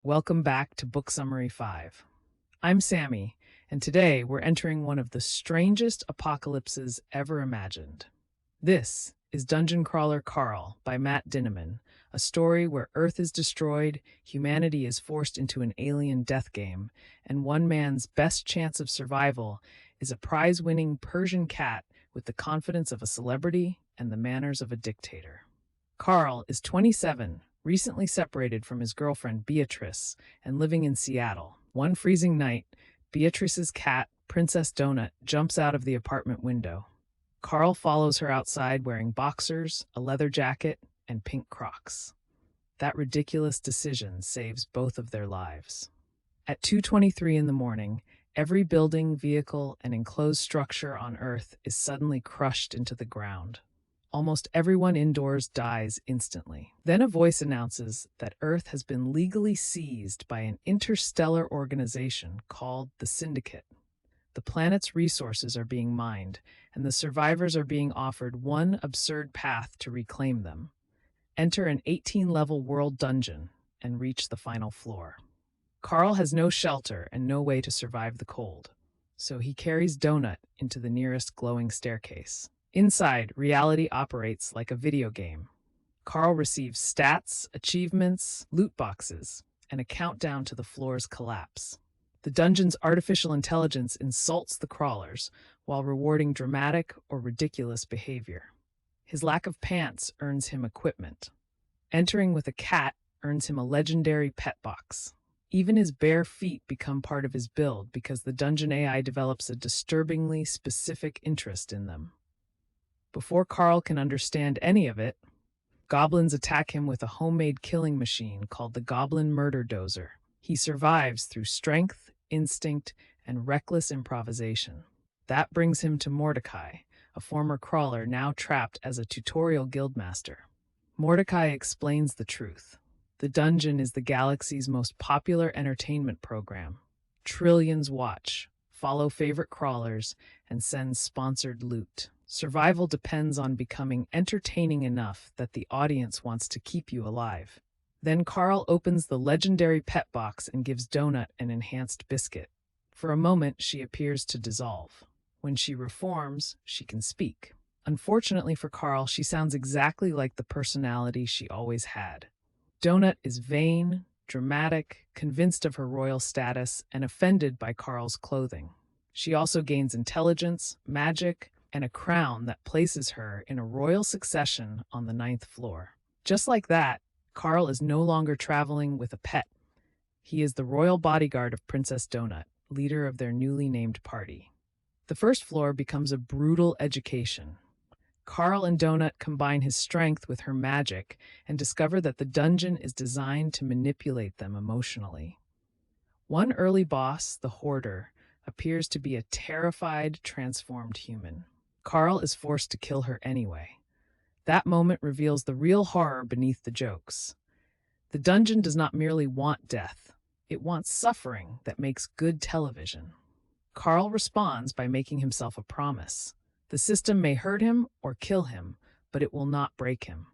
Welcome back to Book Summary 5. I'm Sammy, and today we're entering one of the strangest apocalypses ever imagined. This is Dungeon Crawler Carl by Matt Dinniman, a story where Earth is destroyed, humanity is forced into an alien death game, and one man's best chance of survival is a prize-winning Persian cat with the confidence of a celebrity and the manners of a dictator. Carl is 27, recently separated from his girlfriend Beatrice and living in Seattle. One freezing night, Beatrice's cat, Princess Donut, jumps out of the apartment window. Carl follows her outside wearing boxers, a leather jacket, and pink Crocs. That ridiculous decision saves both of their lives. At 2:23 in the morning, every building, vehicle, and enclosed structure on Earth is suddenly crushed into the ground. Almost everyone indoors dies instantly. Then a voice announces that Earth has been legally seized by an interstellar organization called the Syndicate. The planet's resources are being mined, and the survivors are being offered one absurd path to reclaim them. Enter an 18-level world dungeon and reach the final floor. Carl has no shelter and no way to survive the cold, so he carries Donut into the nearest glowing staircase. Inside, reality operates like a video game. Carl receives stats, achievements, loot boxes, and a countdown to the floor's collapse. The dungeon's artificial intelligence insults the crawlers while rewarding dramatic or ridiculous behavior. His lack of pants earns him equipment. Entering with a cat earns him a legendary pet box. Even his bare feet become part of his build because the dungeon AI develops a disturbingly specific interest in them. Before Carl can understand any of it, goblins attack him with a homemade killing machine called the Goblin Murder Dozer. He survives through strength, instinct, and reckless improvisation. That brings him to Mordecai, a former crawler now trapped as a tutorial guildmaster. Mordecai explains the truth. The dungeon is the galaxy's most popular entertainment program. Trillions watch, follow favorite crawlers, and send sponsored loot. Survival depends on becoming entertaining enough that the audience wants to keep you alive. Then Carl opens the legendary pet box and gives Donut an enhanced biscuit. For a moment, she appears to dissolve. When she reforms, she can speak. Unfortunately for Carl, she sounds exactly like the personality she always had. Donut is vain, dramatic, convinced of her royal status, and offended by Carl's clothing. She also gains intelligence, magic, and a crown that places her in a royal succession on the 9th floor. Just like that, Carl is no longer traveling with a pet. He is the royal bodyguard of Princess Donut, leader of their newly named party. The first floor becomes a brutal education. Carl and Donut combine his strength with her magic and discover that the dungeon is designed to manipulate them emotionally. One early boss, the Hoarder, appears to be a terrified, transformed human. Carl is forced to kill her anyway. That moment reveals the real horror beneath the jokes. The dungeon does not merely want death. It wants suffering that makes good television. Carl responds by making himself a promise. The system may hurt him or kill him, but it will not break him.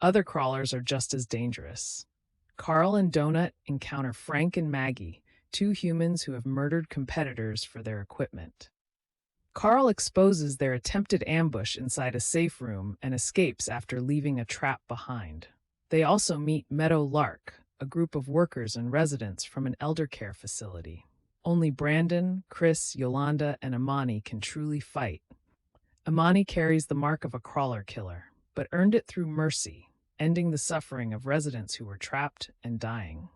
Other crawlers are just as dangerous. Carl and Donut encounter Frank and Maggie, two humans who have murdered competitors for their equipment. Carl exposes their attempted ambush inside a safe room and escapes after leaving a trap behind. They also meet Meadow Lark, a group of workers and residents from an elder care facility. Only Brandon, Chris, Yolanda, and Imani can truly fight. Imani carries the mark of a crawler killer, but earned it through mercy, ending the suffering of residents who were trapped and dying.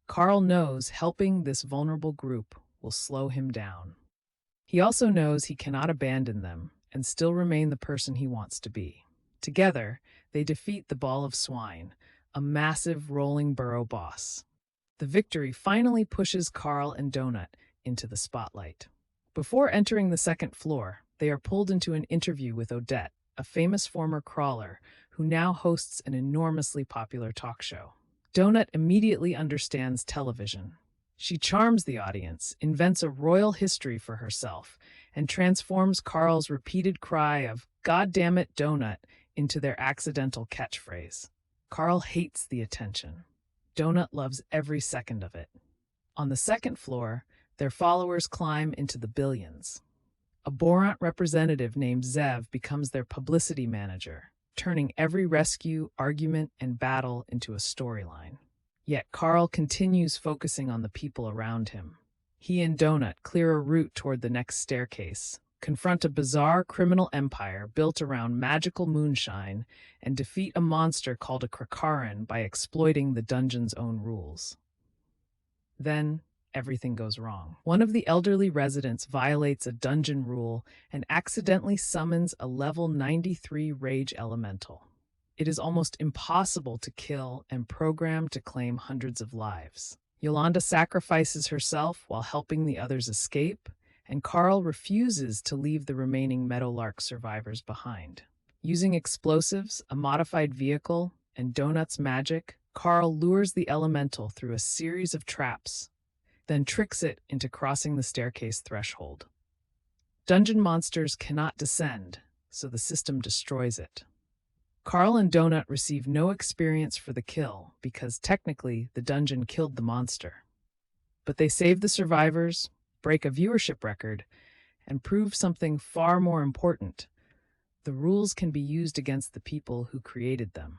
Carl knows helping this vulnerable group will slow him down. He also knows he cannot abandon them and still remain the person he wants to be. Together, they defeat the Ball of Swine, a massive rolling burrow boss. The victory finally pushes Carl and Donut into the spotlight. Before entering the second floor, they are pulled into an interview with Odette, a famous former crawler who now hosts an enormously popular talk show. Donut immediately understands television. She charms the audience, invents a royal history for herself, and transforms Carl's repeated cry of "God damn it, Donut" into their accidental catchphrase. Carl hates the attention. Donut loves every second of it. On the second floor, their followers climb into the billions. A Borant representative named Zev becomes their publicity manager, turning every rescue, argument, and battle into a storyline. Yet Carl continues focusing on the people around him. He and Donut clear a route toward the next staircase, confront a bizarre criminal empire built around magical moonshine, and defeat a monster called a Krakarin by exploiting the dungeon's own rules. Then, everything goes wrong. One of the elderly residents violates a dungeon rule and accidentally summons a level 93 rage elemental. It is almost impossible to kill and programmed to claim hundreds of lives. Yolanda sacrifices herself while helping the others escape, and Carl refuses to leave the remaining Meadowlark survivors behind. Using explosives, a modified vehicle, and Donut's magic, Carl lures the elemental through a series of traps, then tricks it into crossing the staircase threshold. Dungeon monsters cannot descend, so the system destroys it. Carl and Donut receive no experience for the kill because technically the dungeon killed the monster. But they save the survivors, break a viewership record, and prove something far more important. The rules can be used against the people who created them.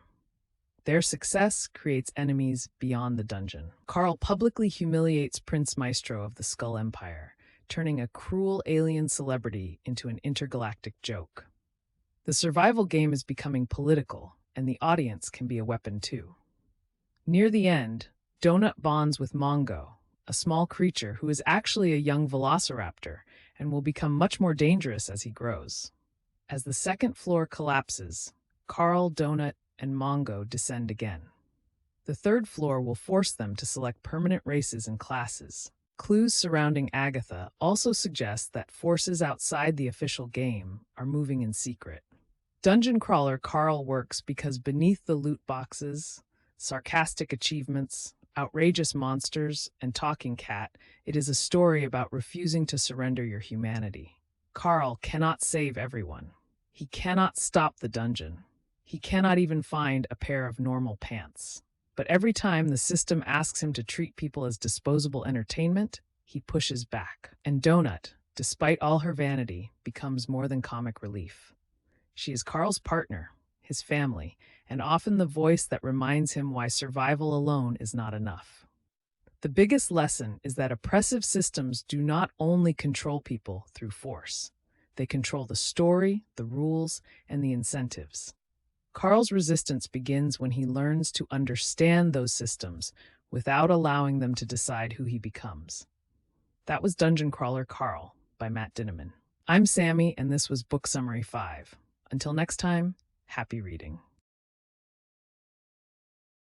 Their success creates enemies beyond the dungeon. Carl publicly humiliates Prince Maestro of the Skull Empire, turning a cruel alien celebrity into an intergalactic joke. The survival game is becoming political, and the audience can be a weapon too. Near the end, Donut bonds with Mongo, a small creature who is actually a young velociraptor and will become much more dangerous as he grows. As the second floor collapses, Carl, Donut, and Mongo descend again. The third floor will force them to select permanent races and classes. Clues surrounding Agatha also suggest that forces outside the official game are moving in secret. Dungeon crawler Carl works because beneath the loot boxes, sarcastic achievements, outrageous monsters, and talking cat, it is a story about refusing to surrender your humanity. Carl cannot save everyone. He cannot stop the dungeon. He cannot even find a pair of normal pants. But every time the system asks him to treat people as disposable entertainment, he pushes back. And Donut, despite all her vanity, becomes more than comic relief. She is Carl's partner, his family, and often the voice that reminds him why survival alone is not enough. The biggest lesson is that oppressive systems do not only control people through force. They control the story, the rules, and the incentives. Carl's resistance begins when he learns to understand those systems without allowing them to decide who he becomes. That was Dungeon Crawler Carl by Matt Dinniman. I'm Sammy, and this was Book Summary 5. Until next time, happy reading.